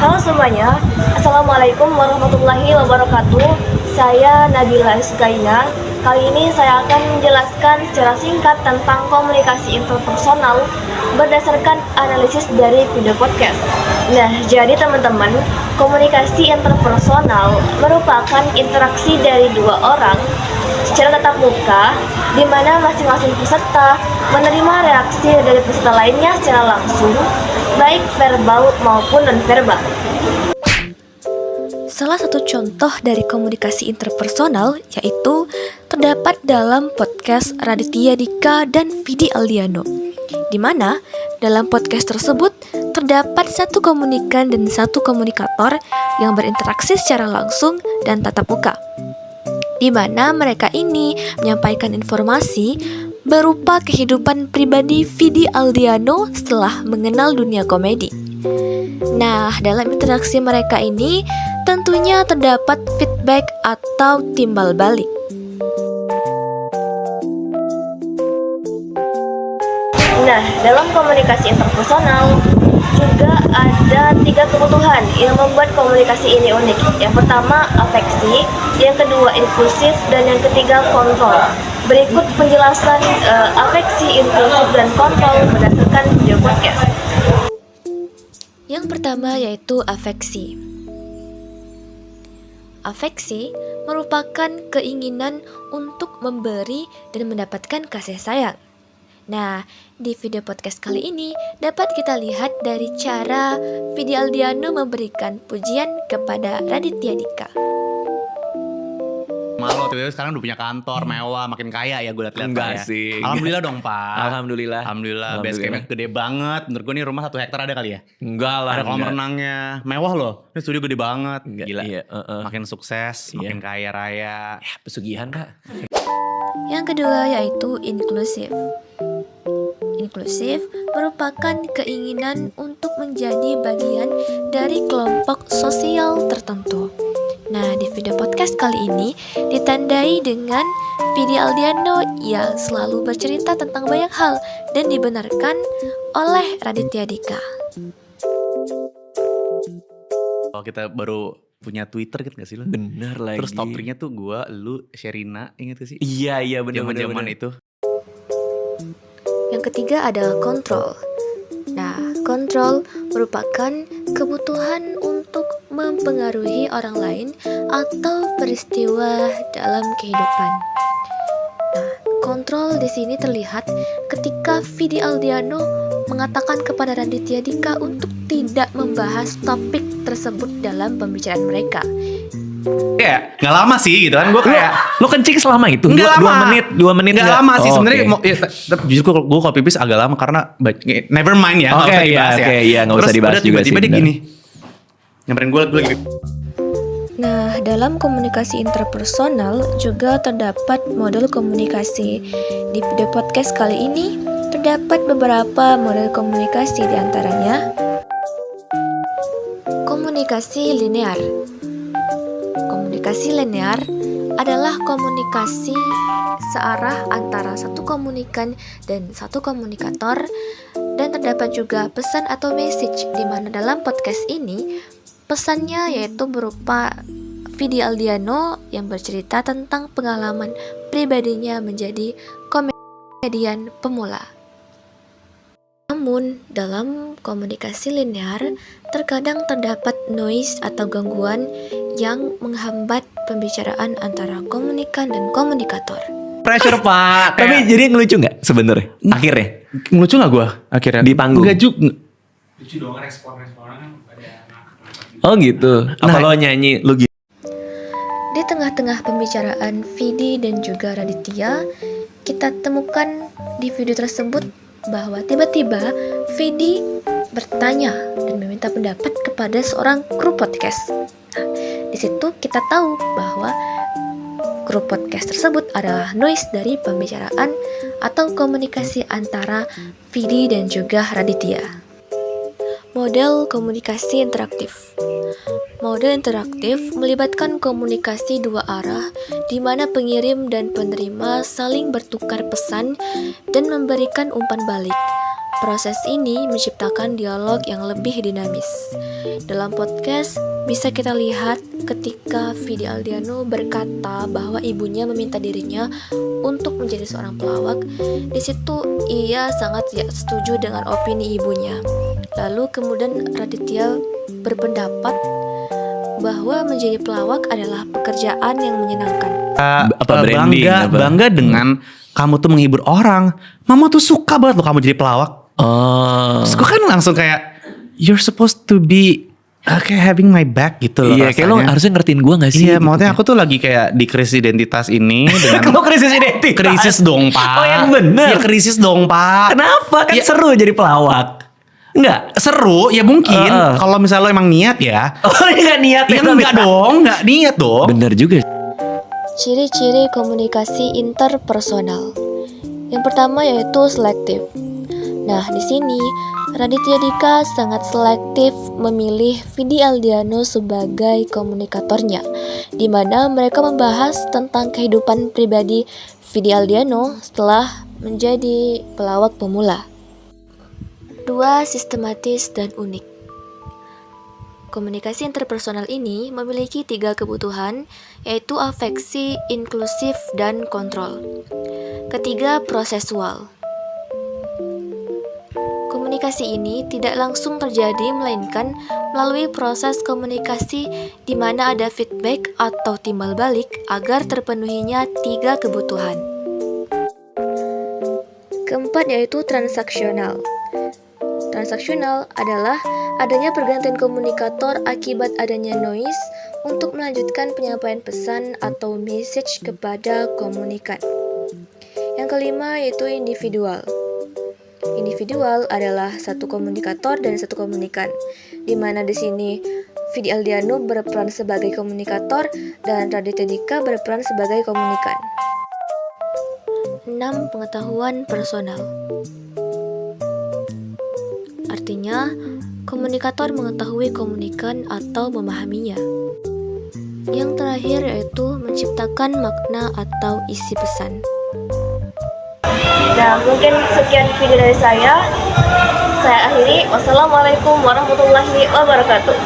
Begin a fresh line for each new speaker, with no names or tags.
Halo semuanya, Assalamualaikum warahmatullahi wabarakatuh. Saya Nabila Sukaina. Kali ini saya akan menjelaskan secara singkat tentang komunikasi interpersonal berdasarkan analisis dari video podcast. Nah, jadi teman-teman, komunikasi interpersonal merupakan interaksi dari dua orang secara tatap muka, di mana masing-masing peserta menerima reaksi dari peserta lainnya secara langsung, baik verbal maupun non-verbal.
Salah satu contoh dari komunikasi interpersonal yaitu terdapat dalam podcast Raditya Dika dan Vidi Aldiano, di mana dalam podcast tersebut terdapat satu komunikan dan satu komunikator yang berinteraksi secara langsung dan tatap muka, di mana mereka ini menyampaikan informasi berupa kehidupan pribadi Vidi Aldiano setelah mengenal dunia komedi. Nah, dalam interaksi mereka ini tentunya terdapat feedback atau timbal balik.
Nah, dalam komunikasi interpersonal juga ada 3 kebutuhan yang membuat komunikasi ini unik. Yang pertama, afeksi, yang kedua, inklusif, dan yang ketiga, kontrol. Berikut penjelasan afeksi, inklusif, dan kontrol berdasarkan video podcast.
Yang pertama yaitu afeksi. Afeksi merupakan keinginan untuk memberi dan mendapatkan kasih sayang. Nah, di video podcast kali ini dapat kita lihat dari cara Vidi Aldiano memberikan pujian kepada Raditya Dika.
Malu tiba-tiba sekarang udah punya kantor mewah, makin kaya ya gue liat-liat.
Enggak
ya.
sih.
Alhamdulillah dong Pak.
Alhamdulillah.
Base campnya gede banget. Menurut gue nih rumah 1 hektar ada kali ya.
Enggak lah.
Ada kolam renangnya. Mewah loh. Ini studio gede banget.
Enggak,
Gila.
iya,
Makin sukses, makin kaya raya.
Ya, pesugihan Pak.
Yang kedua yaitu inklusif. Inklusif merupakan keinginan untuk menjadi bagian dari kelompok sosial tertentu. Nah, di video podcast kali ini ditandai dengan Vidi Aldiano yang selalu bercerita tentang banyak hal dan dibenarkan oleh Raditya Dika.
Kalau kita baru punya Twitter gitu gak sih lo?
Bener lagi.
Terus topiknya tuh gue, lu, Sherina, inget gak sih?
Iya bener.
Zaman-zaman itu.
Yang ketiga adalah kontrol. Nah, kontrol merupakan kebutuhan untuk mempengaruhi orang lain atau peristiwa dalam kehidupan. Nah, kontrol di sini terlihat ketika Vidi Aldiano mengatakan kepada Raditya Dika untuk tidak membahas topik tersebut dalam pembicaraan mereka.
Ya, gak lama sih gitu kan. Gue kayak
Lo kencing selama itu?
Nggak lama.
2 menit
Nggak
nggak?
lama sih
Oh,
sebenarnya.
oke.
Justru gue kalau pipis agak lama karena never mind ya.
Oke, iya, nggak usah dibahas juga sih,
Tiba-tiba dia
benar.
gini, nyamperin gue lagi.
Nah, dalam komunikasi interpersonal juga terdapat model komunikasi. Di video podcast kali ini terdapat beberapa model komunikasi, diantaranya komunikasi linear. Komunikasi linear adalah komunikasi searah antara satu komunikan dan satu komunikator, dan terdapat juga pesan atau message, di mana dalam podcast ini pesannya yaitu berupa Vidi Aldiano yang bercerita tentang pengalaman pribadinya menjadi komedian pemula. Namun, dalam komunikasi linear terkadang terdapat noise atau gangguan yang menghambat pembicaraan antara komunikan dan komunikator.
Pressure Pak. Tapi jadi ngelucu nggak sebenarnya? Akhirnya
Ngelucu gak gue akhirnya?
Di panggung?
Enggak juga.
Lucu dong respon-responnya kan pada
Oh gitu. Apa lo nyanyi lu gitu?
Di tengah-tengah pembicaraan Vidi dan juga Raditya, kita temukan di video tersebut bahwa tiba-tiba Vidi bertanya dan meminta pendapat kepada seorang kru podcast. Nah, di situ kita tahu bahwa kru podcast tersebut adalah noise dari pembicaraan atau komunikasi antara Vidi dan juga Raditya. Model komunikasi interaktif. Model interaktif melibatkan komunikasi dua arah, di mana pengirim dan penerima saling bertukar pesan dan memberikan umpan balik. Proses ini menciptakan dialog yang lebih dinamis. Dalam podcast, bisa kita lihat ketika Vidi Aldiano berkata bahwa ibunya meminta dirinya untuk menjadi seorang pelawak. Di situ ia sangat tidak setuju dengan opini ibunya. Lalu kemudian Raditya berpendapat bahwa menjadi pelawak adalah pekerjaan yang menyenangkan.
Branding,
bangga dengan kamu tuh menghibur orang. Mama tuh suka banget loh kamu jadi pelawak. Terus gue kan langsung kayak, you're supposed to be kayak having my back gitu loh.
Iya, kayak lo harusnya ngertiin gue gak sih?
Iya, maksudnya aku tuh lagi kayak di krisis identitas ini dengan
Kamu krisis identitas?
krisis dong, Pak.
Oh, yang bener.
Ya krisis dong, Pak.
Kenapa? Kan
Ya,
seru jadi pelawak. Enggak?
seru, ya mungkin kalau misalnya lo emang niat ya.
Oh, ini gak niat
Ya enggak dong, enggak niat dong.
Bener juga.
Ciri-ciri komunikasi interpersonal. Yang pertama yaitu selektif. Nah, di sini Raditya Dika sangat selektif memilih Vidi Aldiano sebagai komunikatornya, di mana mereka membahas tentang kehidupan pribadi Vidi Aldiano setelah menjadi pelawak pemula. 2. Sistematis dan unik. Komunikasi interpersonal ini memiliki 3 kebutuhan, yaitu afeksi, inklusif, dan kontrol. Ketiga, prosesual. Komunikasi ini tidak langsung terjadi, melainkan melalui proses komunikasi di mana ada feedback atau timbal balik agar terpenuhinya 3 kebutuhan. Keempat yaitu transaksional. Transaksional adalah adanya pergantian komunikator akibat adanya noise untuk melanjutkan penyampaian pesan atau message kepada komunikan. Yang kelima yaitu individual. Individual adalah satu komunikator dan satu komunikan, di mana di sini Vidi Aldiano berperan sebagai komunikator dan Raditya Dika berperan sebagai komunikan. 6. Pengetahuan personal. Artinya, komunikator mengetahui komunikan atau memahaminya. Yang terakhir yaitu menciptakan makna atau isi pesan.
Nah, mungkin sekian video dari saya. Saya akhiri. Wassalamualaikum warahmatullahi wabarakatuh.